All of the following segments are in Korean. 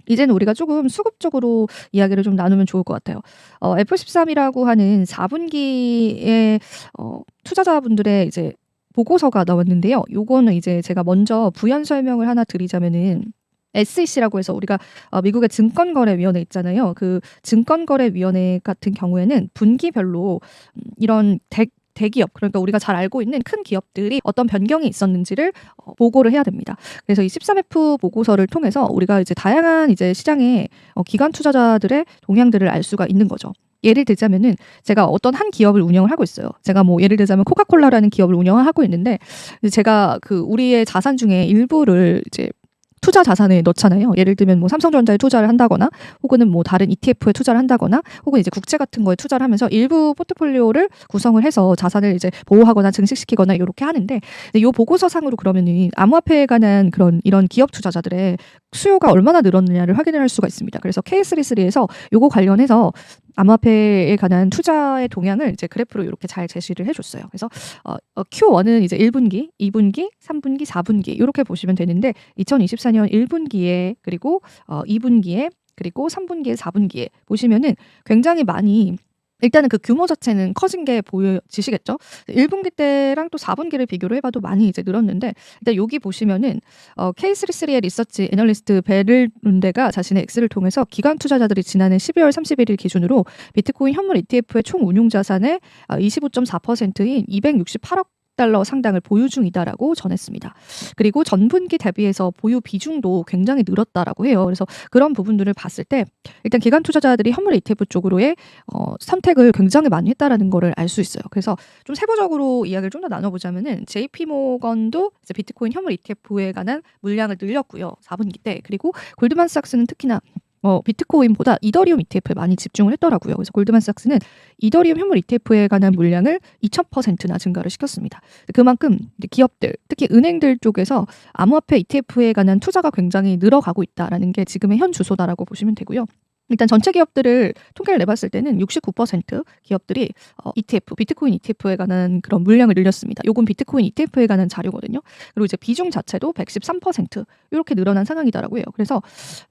이제는 우리가 조금 수급적으로 이야기를 좀 나누면 좋을 것 같아요. F13이라고 하는 4분기에 투자자분들의 이제 보고서가 나왔는데요. 요거는 이제 제가 먼저 부연 설명을 하나 드리자면은 SEC라고 해서 우리가 미국의 증권거래위원회 있잖아요. 그 증권거래위원회 같은 경우에는 분기별로 이런 대기업, 그러니까 우리가 잘 알고 있는 큰 기업들이 어떤 변경이 있었는지를 보고를 해야 됩니다. 그래서 이 13F 보고서를 통해서 우리가 이제 다양한 이제 시장의 기관 투자자들의 동향들을 알 수가 있는 거죠. 예를 들자면은 제가 어떤 한 기업을 운영을 하고 있어요. 제가 뭐 예를 들자면 코카콜라라는 기업을 운영을 하고 있는데 제가 그 우리의 자산 중에 일부를 이제 투자 자산에 넣잖아요. 예를 들면 뭐 삼성전자에 투자를 한다거나 혹은 뭐 다른 ETF에 투자를 한다거나 혹은 이제 국채 같은 거에 투자를 하면서 일부 포트폴리오를 구성을 해서 자산을 이제 보호하거나 증식시키거나 이렇게 하는데 이 보고서상으로 그러면은 암호화폐에 관한 그런 이런 기업 투자자들의 수요가 얼마나 늘었느냐를 확인을 할 수가 있습니다. 그래서 K33에서 요거 관련해서 암호화폐에 관한 투자의 동향을 이제 그래프로 이렇게 잘 제시를 해줬어요. 그래서 Q1은 이제 1분기, 2분기, 3분기, 4분기 이렇게 보시면 되는데 2024년 1분기에 그리고 2분기에 그리고 3분기에 4분기에 보시면은 굉장히 많이 일단은 그 규모 자체는 커진 게 보여지시겠죠? 1분기 때랑 또 4분기를 비교를 해봐도 많이 이제 늘었는데 일단 여기 보시면은 K33의 리서치 애널리스트 베를룬데가 자신의 엑셀을 통해서 기관 투자자들이 지난해 12월 31일 기준으로 비트코인 현물 ETF의 총 운용 자산의 25.4%인 268억 달러 상당을 보유 중이다라고 전했습니다. 그리고 전분기 대비해서 보유 비중도 굉장히 늘었다라고 해요. 그래서 그런 부분들을 봤을 때 일단 기관 투자자들이 현물 ETF 쪽으로의 선택을 굉장히 많이 했다라는 거를 알 수 있어요. 그래서 좀 세부적으로 이야기를 좀 더 나눠보자면은 JP 모건도 이제 비트코인 현물 ETF에 관한 물량을 늘렸고요. 4분기 때. 그리고 골드만삭스는 특히나 비트코인보다 이더리움 ETF에 많이 집중을 했더라고요. 그래서 골드만삭스는 이더리움 현물 ETF에 관한 물량을 2000%나 증가를 시켰습니다. 그만큼 기업들, 특히 은행들 쪽에서 암호화폐 ETF에 관한 투자가 굉장히 늘어가고 있다라는 게 지금의 현 주소다라고 보시면 되고요. 일단 전체 기업들을 통계를 내봤을 때는 69% 기업들이 ETF, 비트코인 ETF에 관한 그런 물량을 늘렸습니다. 요건 비트코인 ETF에 관한 자료거든요. 그리고 이제 비중 자체도 113% 이렇게 늘어난 상황이더라고요. 그래서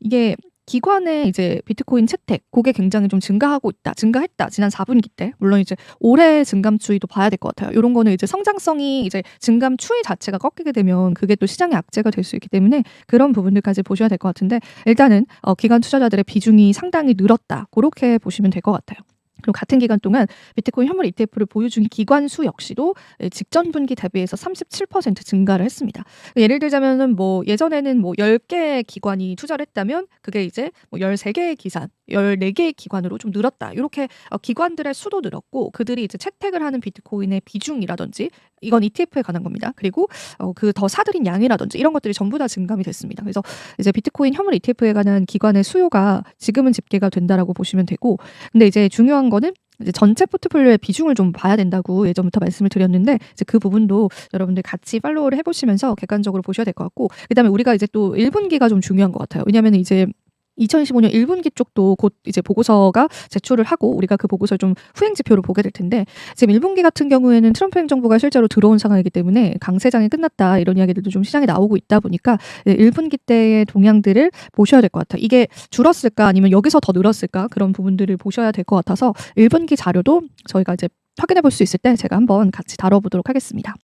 이게 기관의 이제 비트코인 채택, 그게 굉장히 좀 증가했다. 지난 4분기 때. 물론 이제 올해 증감 추이도 봐야 될 것 같아요. 이런 거는 이제 성장성이 이제 증감 추이 자체가 꺾이게 되면 그게 또 시장의 악재가 될 수 있기 때문에 그런 부분들까지 보셔야 될 것 같은데 일단은 기관 투자자들의 비중이 상당히 늘었다. 그렇게 보시면 될 것 같아요. 그리고 같은 기간 동안 비트코인 현물 ETF를 보유 중인 기관 수 역시도 직전 분기 대비해서 37% 증가를 했습니다. 예를 들자면은 뭐 예전에는 뭐 10개의 기관이 투자를 했다면 그게 이제 뭐 13개의 기산, 14개의 기관으로 좀 늘었다. 이렇게 기관들의 수도 늘었고 그들이 이제 채택을 하는 비트코인의 비중이라든지 이건 ETF에 관한 겁니다. 그리고 그 더 사들인 양이라든지 이런 것들이 전부 다 증감이 됐습니다. 그래서 이제 비트코인 현물 ETF에 관한 기관의 수요가 지금은 집계가 된다라고 보시면 되고 근데 이제 중요한 거는 이제 전체 포트폴리오의 비중을 좀 봐야 된다고 예전부터 말씀을 드렸는데 이제 그 부분도 여러분들 같이 팔로우를 해보시면서 객관적으로 보셔야 될 것 같고 그다음에 우리가 이제 또 1분기가 좀 중요한 것 같아요. 왜냐하면 이제 2025년 1분기 쪽도 곧 이제 보고서가 제출을 하고 우리가 그 보고서를 좀 후행 지표를 보게 될 텐데 지금 1분기 같은 경우에는 트럼프 행정부가 실제로 들어온 상황이기 때문에 강세장이 끝났다 이런 이야기들도 좀 시장에 나오고 있다 보니까 1분기 때의 동향들을 보셔야 될 것 같아요. 이게 줄었을까 아니면 여기서 더 늘었을까 그런 부분들을 보셔야 될 것 같아서 1분기 자료도 저희가 이제 확인해 볼 수 있을 때 제가 한번 같이 다뤄보도록 하겠습니다.